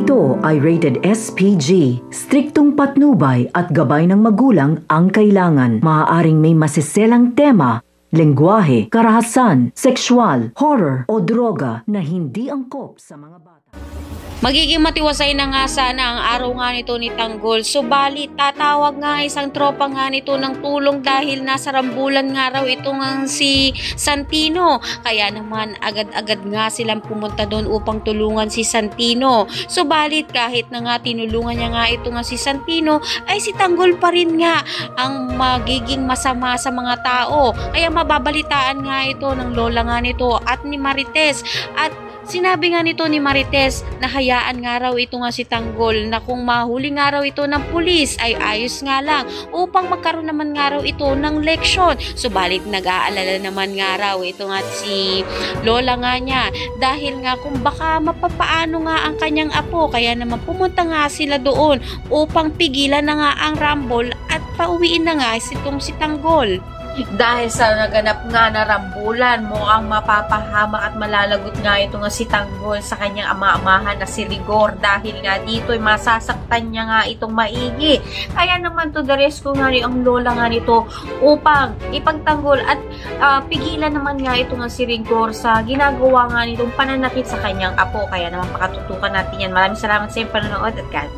Ito ay rated SPG. Striktong patnubay at gabay ng magulang ang kailangan. Maaaring may masiselang tema, lengguwahe, karahasan, sexual, horror o droga na hindi angkop sa mga bata. Magiging matiwasay na nga sana ang araw nga nito ni Tanggol. Subalit, tatawag nga isang tropa nga nito ng tulong dahil nasa rambulan nga raw ito nga si Santino. Kaya naman agad-agad nga silang pumunta doon upang tulungan si Santino. Subalit, kahit na nga tinulungan niya nga ito nga si Santino, ay si Tanggol pa rin nga ang magiging masama sa mga tao. Kaya mababalitaan nga ito ng lola nga nito at ni Marites. At sinabi nga nito ni Marites na hayaan nga raw ito nga si Tanggol na kung mahuli nga raw ito ng pulis ay ayos nga lang upang magkaroon naman nga raw ito ng leksyon. Subalit nag-aalala naman nga raw ito nga si lola nga niya dahil nga kung baka mapapaano nga ang kanyang apo, kaya naman pumunta nga sila doon upang pigilan na nga ang rumble at pauwiin na nga itong si Tanggol. Dahil sa naganap nga na rambulan, mukhang mapapahama at malalagot nga ito nga si Tanggol sa kanyang ama-amahan na si Rigor dahil nga dito ay masasaktan niya nga itong maigi. Kaya naman to the rescue nga ang lola nga nito upang ipagtanggol at pigilan naman nga ito nga si Rigor sa ginagawa nga nitong pananakit sa kanyang apo. Kaya naman pakatutukan natin yan. Maraming salamat sa iyong panonood at God.